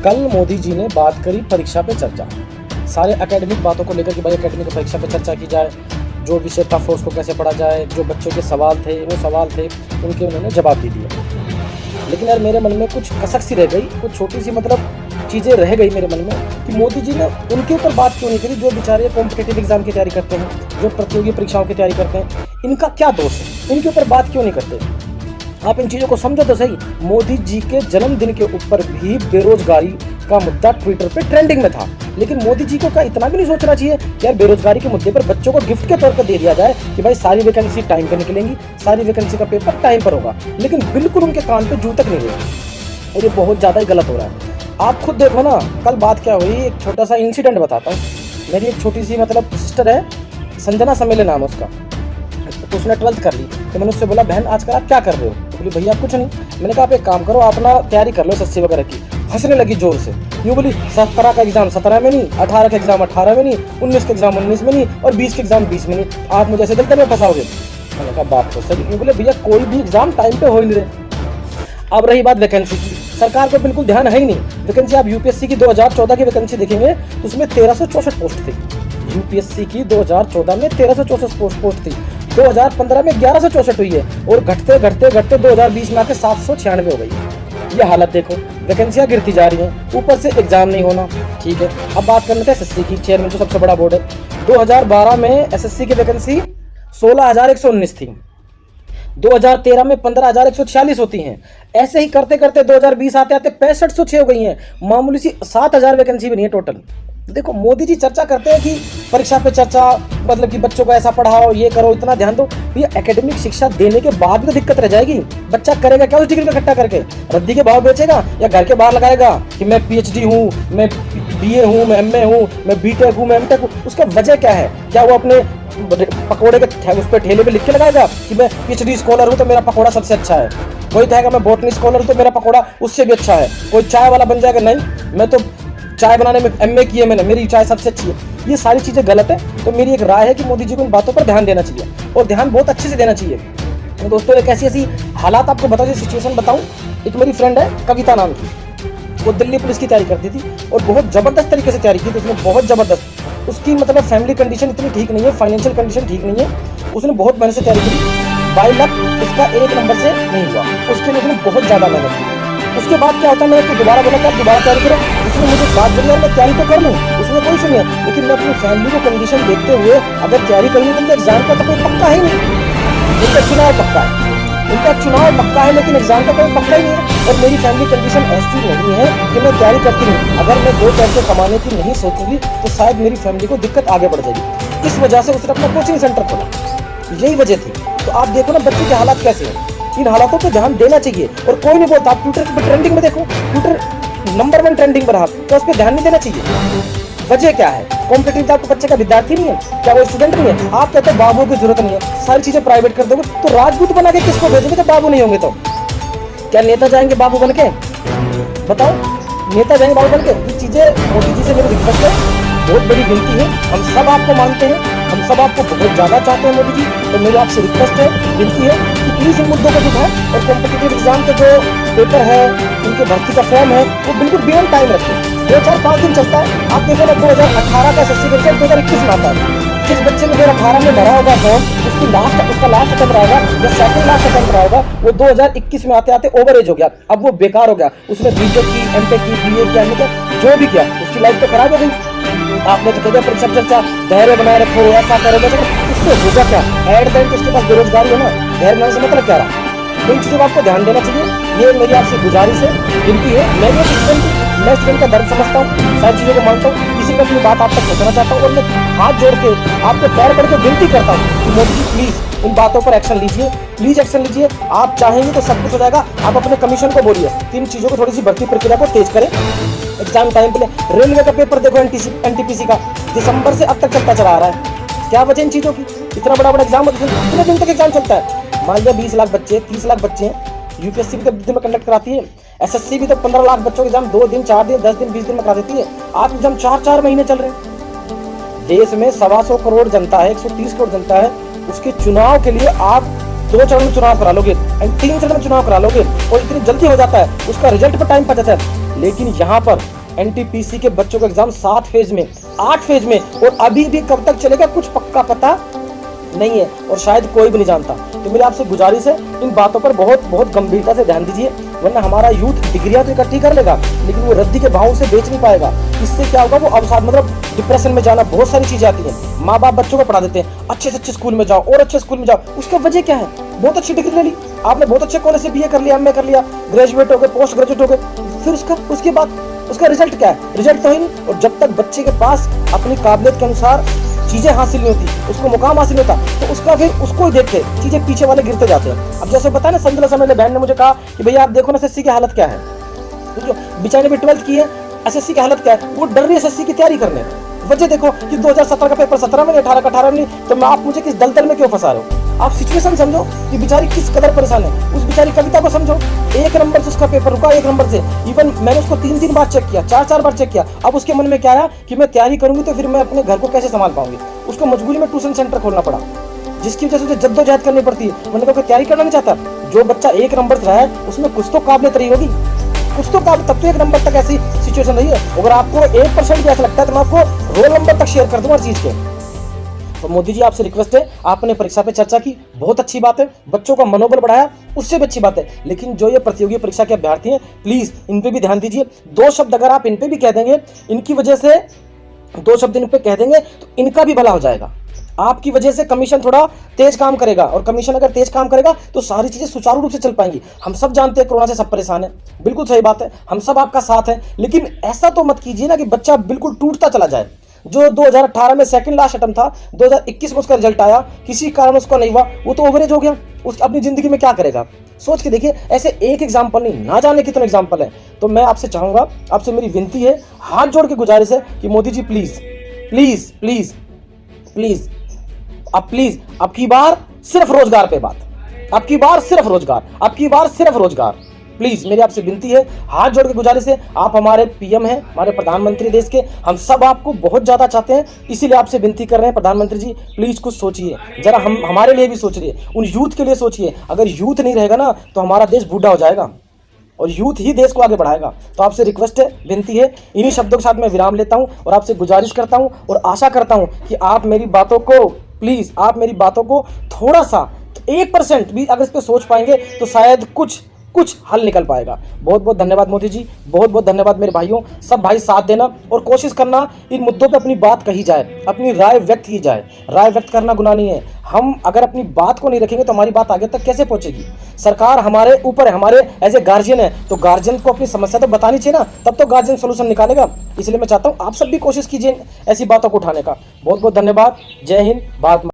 कल मोदी जी ने बात करी परीक्षा पे चर्चा, सारे एकेडमिक बातों को लेकर कि भाई एकेडमिक परीक्षा पे चर्चा की जाए, जो विषय टफ हो उसको कैसे पढ़ा जाए, जो बच्चों के सवाल थे उनके उन्होंने जवाब भी दिए। लेकिन यार मेरे मन में कुछ कसक सी रह गई, कुछ छोटी सी चीज़ें रह गई मेरे मन में कि मोदी जी ने उनके ऊपर बात क्यों नहीं करी जो बेचारे कॉम्पिटिटिव एग्जाम की तैयारी करते हैं, जो प्रतियोगी परीक्षाओं की तैयारी करते हैं। इनका क्या दोष है, इनके ऊपर बात क्यों नहीं करते? आप इन चीज़ों को समझो तो सही। मोदी जी के जन्मदिन के ऊपर भी बेरोजगारी का मुद्दा ट्विटर पे ट्रेंडिंग में था, लेकिन मोदी जी को क्या इतना भी नहीं सोचना चाहिए कि यार बेरोजगारी के मुद्दे पर बच्चों को गिफ्ट के तौर पर दे दिया जाए कि भाई सारी वैकेंसी टाइम पर निकलेंगी, सारी वैकेंसी का पेपर टाइम पर होगा। लेकिन बिल्कुल उनके कान पे जू तक नहीं रही और ये बहुत ज़्यादा ही गलत हो रहा है। आप खुद देखो ना, कल बात क्या हुई, एक छोटा सा इंसिडेंट बताता हूँ। मेरी एक छोटी सी सिस्टर है, संजना समेले नाम है उसका, तो उसने 12th कर ली। तो मैंने उससे बोला बहन आजकल आप क्या कर रहे हो? तो बोली भैया कुछ नहीं। मैंने कहा आप एक काम करो, आप ना तैयारी कर लो SSC वगैरह की। हंसने लगी जोर से, यूँ बोली 17 का एग्जाम 17 में नहीं, 18 का एग्जाम 18 में नहीं, 19 का एग्जाम 19 में नहीं और 20 के एग्जाम 20 में नहीं, आप मुझे ऐसे दलदल में फंसाओगे। मैंने कहा बात तो सही। यूँ बोले भैया कोई भी एग्जाम टाइम पे हो ही नहीं रहे। अब रही बात वैकेंसी की, सरकार को बिल्कुल ध्यान है ही नहीं। वैकेंसी आप यूपीएससी की 2014 की वैकेंसी देखेंगे तो उसमें 1364 पोस्ट थी। यूपीएससी की 2014 में 1364 पोस्ट थी, 2015 में 1164 हुई है और घटते घटते घटते 2020 में आके 796 हो गई। ये हालत देखो, वैकेंसियां गिरती जा रही हैं, ऊपर से एग्जाम नहीं होना। ठीक है, अब बात करने थे एसएससी की। चेयरमैन जो सबसे बड़ा बोर्ड है, 2012 में एसएससी की वैकेंसी 16,119 थी, 2013 में 15,146 होती हैं। ऐसे ही करते करते 2020 आते आते 6506 हो गई हैं। मामूली सी 7,000 वैकेंसी बनी है टोटल। देखो मोदी जी चर्चा करते हैं कि परीक्षा पे चर्चा, मतलब कि बच्चों को ऐसा पढ़ाओ, ये करो, इतना ध्यान दो। ये एकेडमिक शिक्षा देने के बाद भी तो दिक्कत रह जाएगी। बच्चा करेगा क्या उस डिग्री को इकट्ठा करके? रद्दी के भाव बेचेगा या घर के बाहर लगाएगा कि मैं PhD हूँ, मैं BA हूँ, मैं MA हूँ, मैं BTech हूँ, मैं MTech हूँ? उसका वजह क्या है? क्या वो अपने पकौड़े के उस पर ठेले पे लिख के लगाएगा कि मैं PhD स्कॉलर हूँ तो मेरा पकौड़ा सबसे अच्छा है? कोई कहेगा मैं बॉटनी स्कॉलर हूँ तो मेरा पकौड़ा उससे भी अच्छा है। कोई चाय वाला बन जाएगा, नहीं मैं तो चाय बनाने में MA की है मैंने, मेरी चाय सबसे अच्छी है। ये सारी चीज़ें गलत है। तो मेरी एक राय है कि मोदी जी को इन बातों पर ध्यान देना चाहिए और ध्यान बहुत अच्छे से देना चाहिए। तो दोस्तों एक ऐसी हालात आपको बताऊँ, सिचुएशन बताऊँ। एक मेरी फ्रेंड है कविता नाम की, वो दिल्ली पुलिस की तैयारी करती थी और बहुत ज़बरदस्त तरीके से तैयारी की थी उसने, बहुत ज़बरदस्त। उसकी फैमिली कंडीशन इतनी ठीक नहीं है, फाइनेंशियल कंडीशन ठीक नहीं है। उसने बहुत मेहनत से तैयारी की, बाई लक उसका 1 नंबर से नहीं हुआ। उसके लिए उसने बहुत ज़्यादा मेहनत की। उसके बाद क्या होता है, मैंने उसको दोबारा बोला कि आप दोबारा तैयारी करो। उसने मुझे बात बोली यार मैं तैयारी तो कर लूँ, उसने कोई सुनी है, लेकिन मैं अपनी फैमिली को कंडीशन देखते हुए अगर तैयारी करूँगी तो एग्जाम का तो कोई पक्का ही नहीं। उनका चुनाव पक्का है, उनका चुनाव पक्का है, लेकिन एग्जाम का कोई पक्का ही नहीं है। और मेरी फैमिली कंडीशन ऐसी नहीं है कि मैं तैयारी करती हूँ। अगर मैं 2 पैसे कमाने की नहीं सोचूंगी तो शायद मेरी फैमिली को दिक्कत आगे बढ़ जाएगी। इस वजह से उसने अपना कोचिंग सेंटर खोला, यही वजह थी। तो आप देखो ना बच्चों के हालात कैसे हैं, इन हालातों पे ध्यान देना चाहिए। और कोई नहीं बोलता, आप ट्विटर पे ट्रेंडिंग में देखो, ट्विटर नंबर 1 ट्रेंडिंग पर, तो उस पर ध्यान नहीं देना चाहिए। वजह क्या है? कॉम्पिटिटिव एग्जाम का बच्चे का विद्यार्थी नहीं है क्या? वो स्टूडेंट नहीं है? आप कहते हैं बाबू की जरूरत नहीं है, सारी चीजें प्राइवेट कर दोगे तो राजपूत बना के किसको भेजोगे जब बाबू नहीं होंगे? तो क्या नेता जाएंगे बाबू बन के? बताओ, नेता जाएंगे बाबू बन के? ये चीजें मोदी जी से मेरी रिक्वेस्ट है, बहुत बड़ी विनती है। हम सब आपको मानते हैं, हम सब आपको बहुत ज़्यादा चाहते हैं मोदी जी। तो मेरी आपसे रिक्वेस्ट है, विनती है कि प्लीज़ इन मुद्दों को उठाएं और कॉम्पिटिटिव एग्जाम के जो पेपर है, उनके भर्ती का फॉर्म है, वो बिल्कुल बियॉन्ड टाइम रखें। 2-4-5 दिन चलता है। आप देखो ना 2018 का SSC का रिजल्ट 2021 में आता है। जिस बच्चे ने 2018 में भरा होगा फॉर्म, उसका लास्ट अटेम्प्ट रहेगा या सेकंड लास्ट अटेम्प्ट रहेगा, वो 2021 में आते आते ओवर एज हो गया, अब वो बेकार हो गया। उसने BTech की, MTech की, BA किया, MA किया, जो भी किया, उसकी लाइफ तो खराब हो गई। आपने तो कहा परीक्षा चर्चा धैर्य बनाए रखो, ऐसा करो, इससे होगा क्या? एट द एंड उसके पास बेरोजगारी हो ना, धैर्य बनाने से मतलब क्या रहा? इन चीज़ों को आपको ध्यान देना चाहिए। ये मेरी आपसे गुजारिश है, विनती है। मैं स्टूडेंट का दर्द समझता हूँ, सारी चीज़ों को मानता हूँ, इसी में अपनी बात आप तक पहुँचाना चाहता हूँ और मैं हाथ जोड़ के आपके पैर पड़ के विनती करता हूँ कि मोदी जी प्लीज़ इन बातों पर एक्शन लीजिए, प्लीज़ एक्शन लीजिए। आप चाहेंगे तो सब कुछ हो जाएगा। आप अपने कमीशन को बोलिए कि इन चीज़ों को थोड़ी सी भर्ती प्रक्रिया को तेज करें, एग्जाम टाइम पे। रेलवे का पेपर देखो, NTPC का दिसंबर से अब तक चलता चला आ रहा है। क्या वजह इन चीज़ों की? इतना बड़ा एग्जाम, कितने दिन तक एग्जाम चलता है? मान लिया 20 लाख बच्चे, 30 लाख बच्चे हैं, यूपीएससी भी तो दिन में कंडक्ट कराती है, SSC भी तो 15 लाख बच्चों के एग्जाम 2 दिन, 4 दिन, 10 दिन, 20 दिन में करा देती है। आप एग्जाम 4-4 महीने चल रहे हैं। देश में 125 करोड़ जनता है, 130 करोड़ जनता है, उसके चुनाव के लिए आप 2 चरण में चुनाव करा लोगे, 3 चरण में चुनाव करा लोगे और इतनी जल्दी हो जाता है, उसका रिजल्ट पर टाइम पड़ जाता है। लेकिन यहाँ पर एनटीपीसी के बच्चों का एग्जाम 7 फेज में, 8 फेज में, और अभी भी कब तक चलेगा कुछ पक्का पता नहीं है और शायद कोई भी नहीं जानता। तो मेरी आपसे गुजारिश है, इन बातों पर बहुत गंभीरता से ध्यान दीजिए, वरना हमारा यूथ डिग्रियां तो इकट्ठी कर लेगा लेकिन वो रद्दी के भाव से बेच नहीं पाएगा। इससे क्या होगा, वो अवसाद मतलब डिप्रेशन में जाना, बहुत सारी चीजें आती हैं। माँ बाप बच्चों को पढ़ा देते हैं अच्छे से अच्छे स्कूल में जाओ और अच्छे स्कूल में जाओ, उसका वजह क्या है? बहुत अच्छी डिग्री ले ली आपने, बहुत अच्छे कॉलेज से बीए कर लिया, एमए कर लिया, ग्रेजुएट हो गए, पोस्ट ग्रेजुएट हो गए, फिर उसके बाद उसका रिजल्ट क्या है? रिजल्ट तो ही नहीं। और जब तक बच्चे के पास अपनी काबिलियत के अनुसार चीजें हासिल नहीं होती, उसको मुकाम हासिल होता, तो उसका फिर उसको ही देख के चीजें पीछे वाले गिरते जाते हैं। अब जैसे बताया ना, संजला समय मेरे बहन ने मुझे कहा कि भैया आप देखो ना एसएससी की हालत क्या है, तो बेचारे ने भी 12th की है, एसएससी की हालत क्या है, वो डर रही है एसएससी की तैयारी करने। वजह देखो कि 2017 का पेपर 17 में, 18 का 18 में नहीं, तो मैं आप मुझे किस दलदल में क्यों फंसा रहे हो? आप सिचुएशन समझो कि बेचारी किस कदर परेशान है, उस बेचारी कविता को समझो। 1 नंबर से उसका पेपर रुका, 1 नंबर से। इवन मैंने उसको 3 बार चेक किया, 4 बार चेक किया। अब उसके मन में क्या आया कि मैं तैयारी करूंगी तो फिर मैं अपने घर को कैसे संभाल पाऊंगी। उसको मजबूरी में ट्यूशन सेंटर खोलना पड़ा, जिसकी वजह से उसे जद्दोजहद करनी पड़ती है। मैंने कहा तैयारी करना नहीं चाहता, जो बच्चा 1 नंबर से रहा है उसमें कुछ तो काबिलियत रही होगी, कुछ तो तब तो 1 नंबर तक ऐसी सिचुएशन रही है। अगर आपको 1% भी ऐसा लगता है तो मैं आपको रोल नंबर तक शेयर कर दूंगा हर चीज के। तो मोदी जी आपसे रिक्वेस्ट है, आपने परीक्षा पे चर्चा की, बहुत अच्छी बात है, बच्चों का मनोबल बढ़ाया, उससे भी अच्छी बात है। लेकिन जो ये प्रतियोगी परीक्षा के अभ्यर्थी हैं, प्लीज इन पे भी ध्यान दीजिए। 2 शब्द अगर आप इन पे भी कह देंगे, इनकी वजह से 2 शब्द इन पे कह देंगे तो इनका भी भला हो जाएगा। आपकी वजह से कमीशन थोड़ा तेज काम करेगा, और कमीशन अगर तेज काम करेगा तो सारी चीजें सुचारू रूप से चल पाएंगी। हम सब जानते हैं कोरोना से सब परेशान है, बिल्कुल सही बात है, हम सब आपका साथ है, लेकिन ऐसा तो मत कीजिए ना कि बच्चा बिल्कुल टूटता चला जाए। जो 2018 में सेकंड लास्ट अटेम्प्ट था, 2021 में उसका रिजल्ट आया, किसी कारण उसका नहीं हुआ, वो तो ओवरेज हो गया, उस अपनी जिंदगी में क्या करेगा? सोच के देखिए, ऐसे एक एग्जाम्पल नहीं, ना जाने कितने एग्जाम्पल है। तो मैं आपसे चाहूंगा, आपसे मेरी विनती है, हाथ जोड़ के गुजारिश है कि Modi ji please please please please अब प्लीज अब की बार सिर्फ रोजगार पे बात, अब की बार सिर्फ रोजगार, अब की बार सिर्फ रोजगार। प्लीज मेरी आपसे विनती है, हाथ जोड़ के गुजारिश है। आप हमारे पीएम हैं, हमारे प्रधानमंत्री देश के, हम सब आपको बहुत ज्यादा चाहते हैं, इसीलिए आपसे विनती कर रहे हैं प्रधानमंत्री जी, प्लीज कुछ सोचिए जरा, हम हमारे लिए भी सोचिए, उन यूथ के लिए सोचिए। अगर यूथ नहीं रहेगा ना तो हमारा देश बूढ़ा हो जाएगा, और यूथ ही देश को आगे बढ़ाएगा। तो आपसे रिक्वेस्ट है, विनती है, इन्हीं शब्दों के साथ मैं विराम लेता हूं और आपसे गुजारिश करता हूं और आशा करता हूं कि आप मेरी बातों को, प्लीज आप मेरी बातों को थोड़ा सा 1% भी अगर इस पर सोच पाएंगे तो शायद कुछ हल निकल पाएगा। बहुत बहुत धन्यवाद मोदी जी, बहुत बहुत धन्यवाद मेरे भाइयों। सब भाई साथ देना और कोशिश करना इन मुद्दों पे अपनी बात कही जाए, अपनी राय व्यक्त की जाए। राय व्यक्त करना गुनाह नहीं है। हम अगर अपनी बात को नहीं रखेंगे तो हमारी बात आगे तक कैसे पहुंचेगी? सरकार हमारे ऊपर है, हमारे एज ए गार्जियन है, तो गार्जियन को अपनी समस्या तो बतानी चाहिए ना, तब तो गार्जियन सोल्यूशन निकालेगा। इसलिए मैं चाहता हूँ आप सब भी कोशिश कीजिए ऐसी बातों को उठाने का। बहुत बहुत धन्यवाद। जय हिंद। भारत।